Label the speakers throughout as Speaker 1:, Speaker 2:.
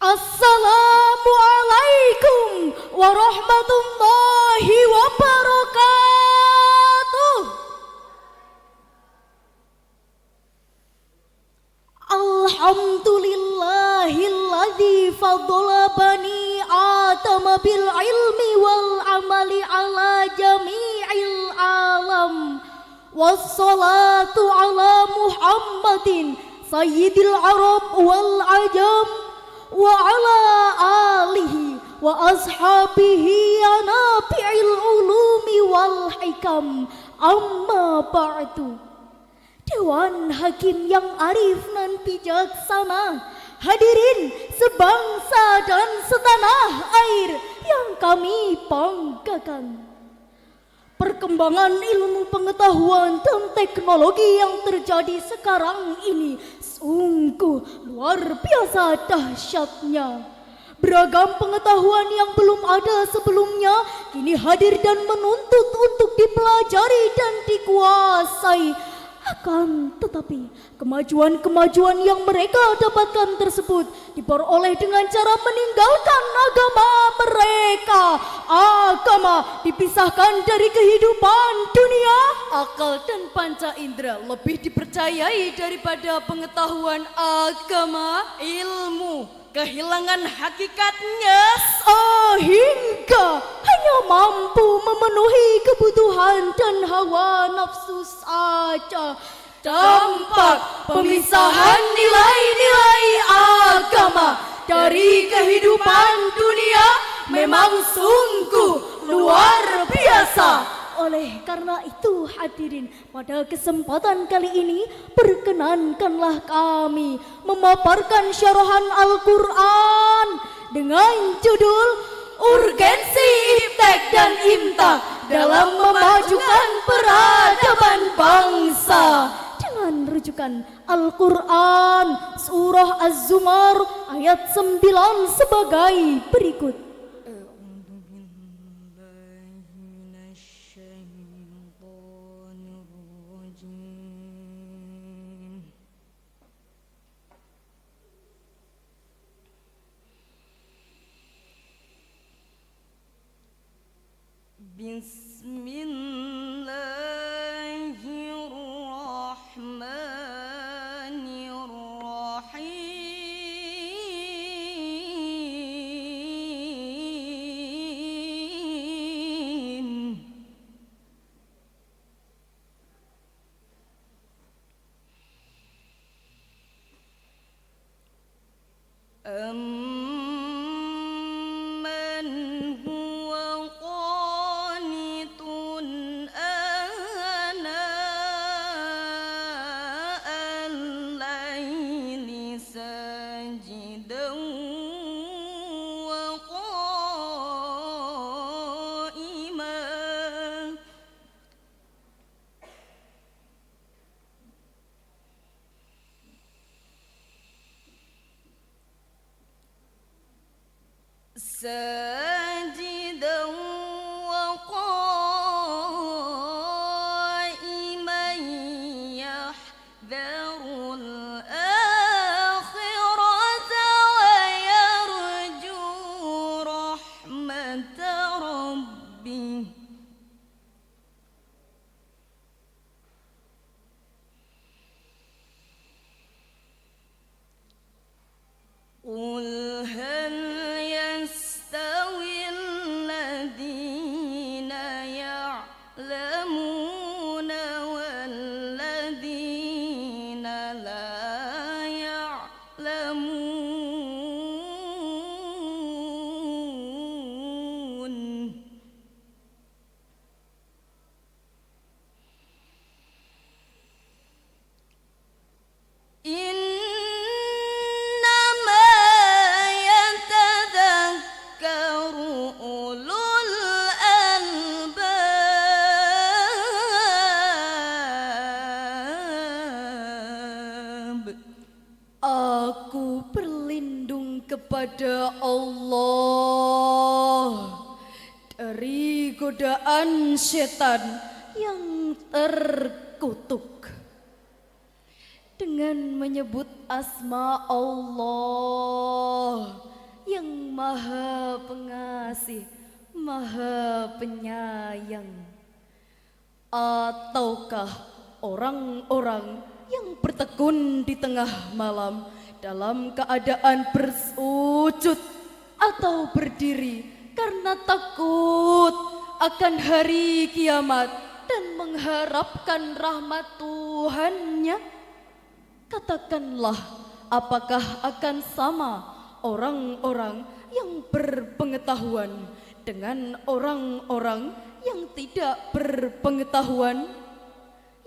Speaker 1: Assalamualaikum warahmatullahi wabarakatuh. Alhamdulillahilladzi faddala bani Adam bil ilmi wal amali ala jami'il alam. Wassalatu ala Muhammadin sayyidil Arab wal ajam wa ala alihi wa ashabihi anabi'il ulumi wal hikam. Amma ba'du. Dewan Hakim yang arif nan bijaksana, hadirin sebangsa dan setanah air yang kami banggakan. Perkembangan ilmu pengetahuan dan teknologi yang terjadi sekarang ini sungguh luar biasa dahsyatnya. Beragam pengetahuan yang belum ada sebelumnya kini hadir dan menuntut untuk dipelajari dan dikuasai. Akan tetapi kemajuan-kemajuan yang mereka dapatkan tersebut diperoleh dengan cara meninggalkan agama mereka. Agama dipisahkan dari kehidupan dunia.
Speaker 2: Akal dan panca indera lebih dipercayai daripada pengetahuan agama. Ilmu kehilangan hakikatnya
Speaker 1: sehingga hanya mampu memenuhi kebutuhan dan hawa nafsu saja.
Speaker 2: Dampak pemisahan nilai-nilai agama dari kehidupan dunia memang sungguh luar biasa.
Speaker 1: Oleh karena itu hadirin, pada kesempatan kali ini perkenankanlah kami memaparkan syarahan Al-Quran dengan judul
Speaker 2: Urgensi Iptek dan Imta dalam memajukan peradaban bangsa,
Speaker 1: dengan rujukan Al-Quran Surah Az-Zumar ayat 9 sebagai berikut.
Speaker 2: ساجدا وقائما يحذر الآخرة ويرجو رحمة ربه قل هل يستوي الذين يعلمون والذين لا يعلمون
Speaker 1: Aku berlindung kepada Allah dari godaan setan yang terkutuk. Dengan menyebut asma Allah, yang maha pengasih, maha penyayang. Ataukah orang-orang yang bertekun di tengah malam dalam keadaan bersujud atau berdiri karena takut akan hari kiamat dan mengharapkan rahmat Tuhannya? Katakanlah, apakah akan sama orang-orang yang berpengetahuan dengan orang-orang yang tidak berpengetahuan?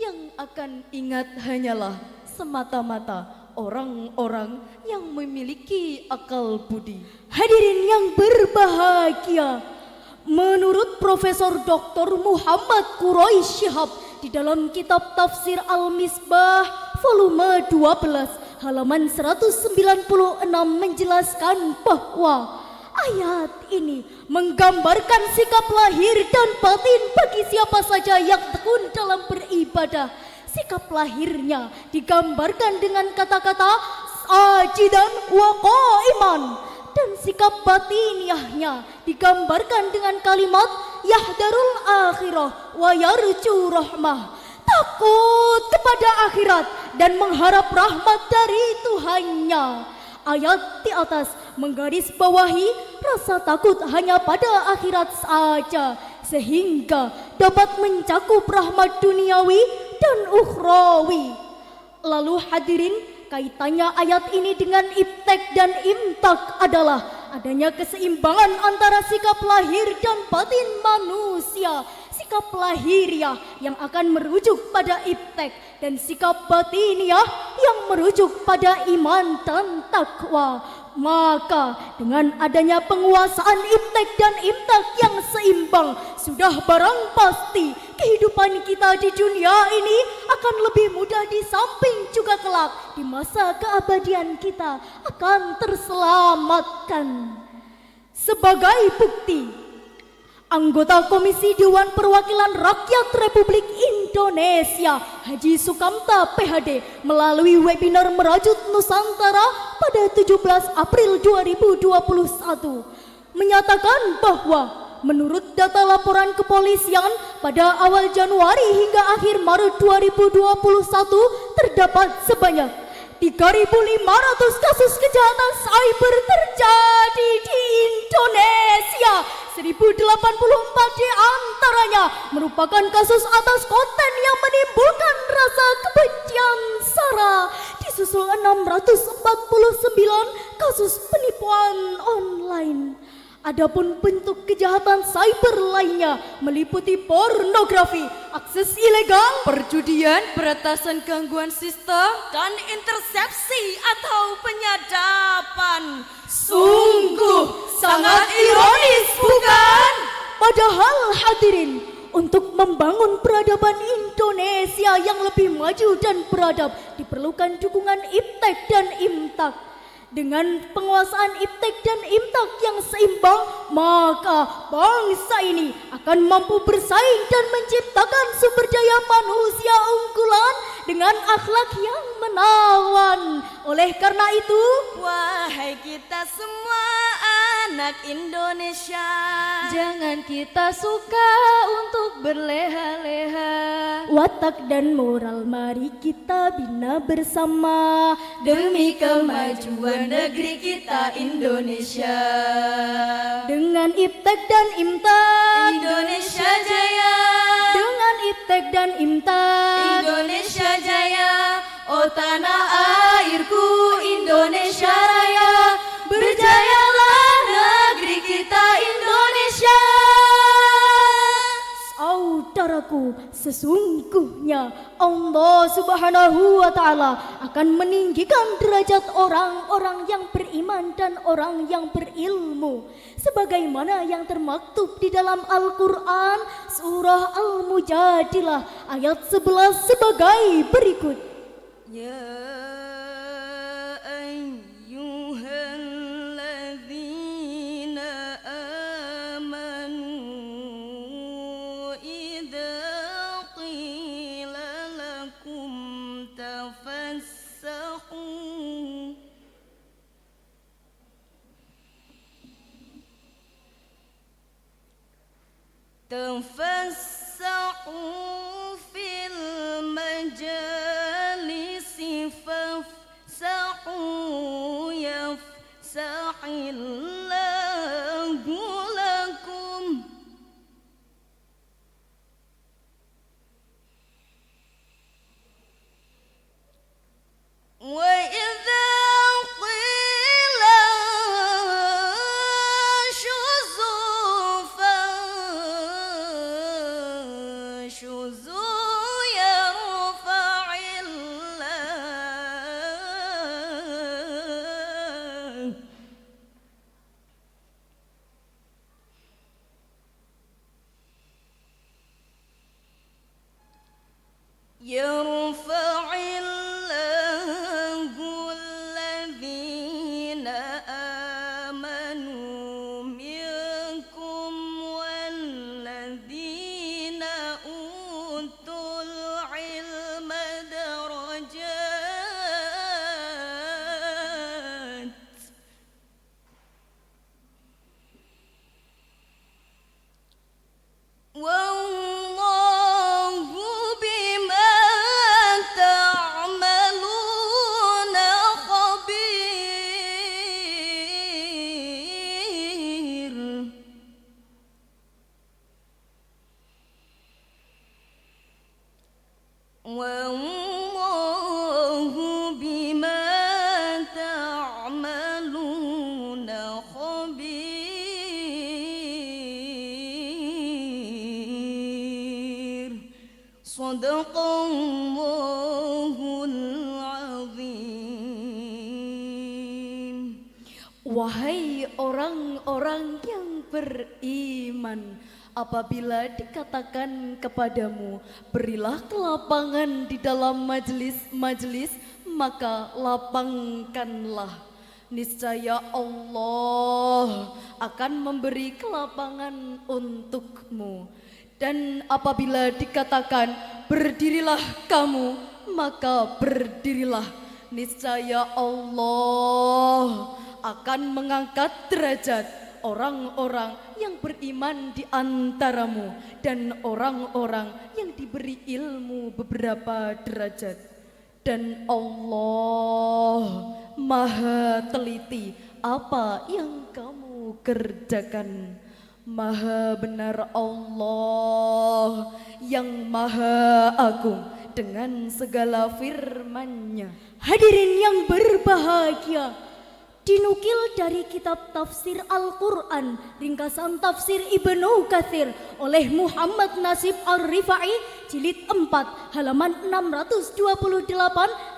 Speaker 1: Yang akan ingat hanyalah semata-mata orang-orang yang memiliki akal budi.
Speaker 3: Hadirin yang berbahagia, menurut Profesor Dr. Muhammad Quraisy Shihab di dalam kitab Tafsir Al-Misbah volume 12 halaman 196 menjelaskan bahwa ayat ini menggambarkan sikap lahir dan batin bagi siapa saja yang tekun dalam beribadah. Sikap lahirnya digambarkan dengan kata-kata sajidan wa qaiman, dan sikap batiniahnya digambarkan dengan kalimat yahdarul akhirah wa yarju rahmah, takut kepada akhirat dan mengharap rahmat dari Tuhannya. Ayat di atas menggarisbawahi rasa takut hanya pada akhirat saja, sehingga dapat mencakup rahmat duniawi dan ukhrawi. Lalu hadirin, kaitannya ayat ini dengan iptek dan imtak adalah adanya keseimbangan antara sikap lahir dan batin manusia. Sikap lahiriah yang akan merujuk pada iptek dan sikap batiniah yang merujuk pada iman dan takwa. Maka dengan adanya penguasaan iptek dan imtak yang seimbang, sudah barang pasti kehidupan kita di dunia ini akan lebih mudah, di samping juga kelak di masa keabadian kita akan terselamatkan. Sebagai bukti, anggota Komisi Dewan Perwakilan Rakyat Republik Indonesia Haji Sukamta PhD melalui webinar Merajut Nusantara pada 17 April 2021 menyatakan bahwa menurut data laporan kepolisian pada awal Januari hingga akhir Maret 2021 terdapat sebanyak 3.500 kasus kejahatan cyber terjadi di Indonesia. 1084 di antaranya merupakan kasus atas konten yang menimbulkan rasa kebencian sara, disusul 649 kasus penipuan online. Adapun bentuk kejahatan cyber lainnya meliputi pornografi, akses ilegal,
Speaker 1: Perjudian, peretasan gangguan sistem,
Speaker 2: dan intersepsi atau penyadapan.
Speaker 1: sungguh sangat ironis, bukan?
Speaker 3: Padahal hadirin, untuk membangun peradaban Indonesia yang lebih maju dan beradab diperlukan dukungan iptek dan imtak. Dengan penguasaan iptek dan imtak yang seimbang, maka bangsa ini akan mampu bersaing dan menciptakan sumber daya manusia unggulan dengan akhlak yang menawan. Oleh karena itu,
Speaker 2: Wahai kita semua anak Indonesia,
Speaker 1: Jangan kita suka untuk berleha-leha.
Speaker 3: watak dan moral mari kita bina bersama
Speaker 1: Demi kemajuan negeri kita Indonesia.
Speaker 3: dengan iptek dan imtak.
Speaker 2: Indonesia Jaya,
Speaker 3: Dengan iptek dan imtak.
Speaker 2: Indonesia Jaya. Oh tanah airku Indonesia Raya, berjayalah negeri kita Indonesia.
Speaker 3: Saudaraku, sesungguhnya Allah Subhanahu wa Ta'ala akan meninggikan derajat orang-orang yang beriman dan orang yang berilmu, sebagaimana yang termaktub di dalam Al-Quran surah Al-Mujadilah ayat 11 sebagai berikut.
Speaker 2: Ya ayyuhalladzina amanu idza qila lakum tafassahu تفسحوا في المجالس فافسحوا يفسح الله لكم وإذا قيل انشزوا فانشزوا يرفع الله يرفع الله الذين آمنوا منكم والذين أوتوا العلم درجات والله بما تعملون خبير والله بما تعملون خبير صدق الله العظيم.
Speaker 3: Wahai orang-orang yang beriman, apabila dikatakan kepadamu, berilah kelapangan di dalam majelis-majelis, maka lapangkanlah. Niscaya Allah akan memberi kelapangan untukmu. Dan apabila dikatakan, berdirilah kamu, maka berdirilah. Niscaya Allah akan mengangkat derajat orang-orang yang beriman di antaramu dan orang-orang yang diberi ilmu beberapa derajat. Dan Allah maha teliti apa yang kamu kerjakan. Maha benar Allah yang maha agung dengan segala firman-Nya. Hadirin yang berbahagia, dinukil dari kitab tafsir Al-Quran ringkasan tafsir Ibnu Katsir oleh Muhammad Nasib Ar-Rifai jilid 4 halaman 628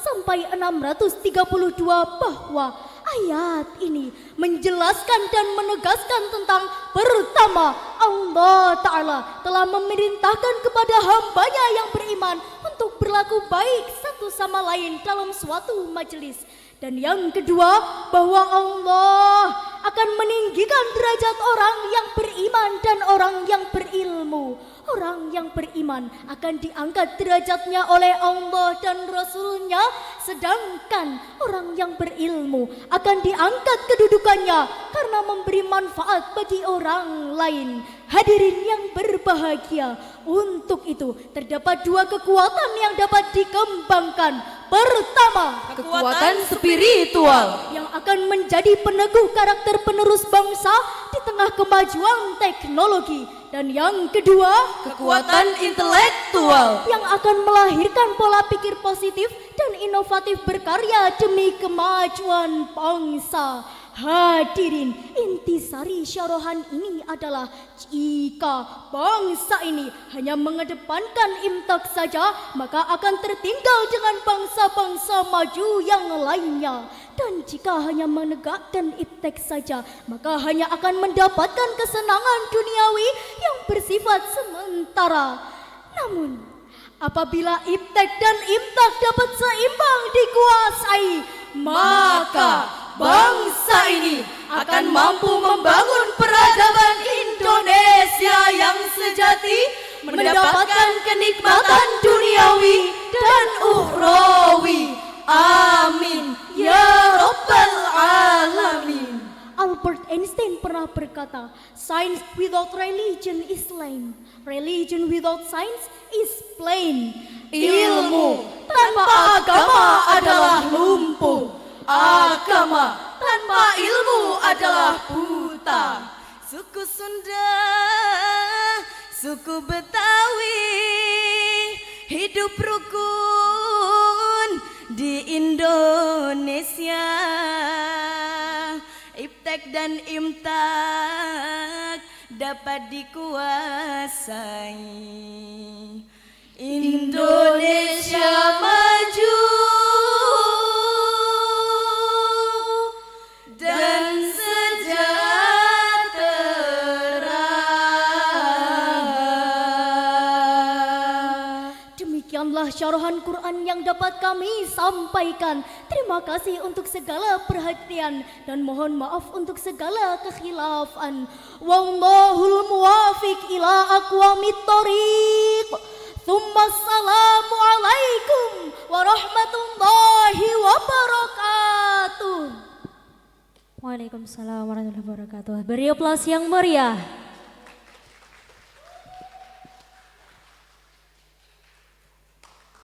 Speaker 3: sampai 632 bahwa ayat ini menjelaskan dan menegaskan tentang pertama, Allah Ta'ala telah memerintahkan kepada hambanya yang beriman untuk berlaku baik satu sama lain dalam suatu majelis. Dan yang kedua, bahwa Allah akan meninggikan derajat orang yang beriman dan orang yang berilmu. Orang yang beriman akan diangkat derajatnya oleh Allah dan Rasul-Nya, sedangkan orang yang berilmu akan diangkat kedudukannya karena memberi manfaat bagi orang lain. Hadirin yang berbahagia, untuk itu terdapat dua kekuatan yang dapat dikembangkan. Pertama,
Speaker 1: Kekuatan spiritual
Speaker 3: yang akan menjadi peneguh karakter penerus bangsa di tengah kemajuan teknologi. Dan yang kedua,
Speaker 1: kekuatan intelektual
Speaker 3: yang akan melahirkan pola pikir positif dan inovatif berkarya demi kemajuan bangsa. Hadirin, intisari syarahan ini adalah jika bangsa ini hanya mengedepankan imtak saja, maka akan tertinggal dengan bangsa-bangsa maju yang lainnya. Dan jika hanya menegakkan iptek saja, maka hanya akan mendapatkan kesenangan duniawi yang bersifat sementara. Namun, apabila iptek dan imtak dapat seimbang dikuasai, maka bangsa ini akan mampu membangun peradaban Indonesia yang sejati, mendapatkan kenikmatan duniawi dan ukhrawi. Amin ya rabbal alamin. Albert Einstein pernah berkata, berkata, science without religion is lame. Religion without science is plain.
Speaker 1: Ilmu tanpa agama adalah lumpuh. Agama tanpa ilmu adalah buta.
Speaker 2: Suku Sunda, suku Betawi, hidup rukun di Indonesia. Iptek dan imtak dapat dikuasai. Indonesia maju dan sejahtera.
Speaker 3: Demikianlah syarahan Quran yang dapat kami sampaikan. Terima kasih untuk segala perhatian dan mohon maaf untuk segala kekhilafan. Wallahul muwafiq ila aqwamit thoriq. Assalamu alaikum warahmatullahi wabarakatuh.
Speaker 4: Waalaikumsalam warahmatullahi wabarakatuh. Beri aplaus yang meriah.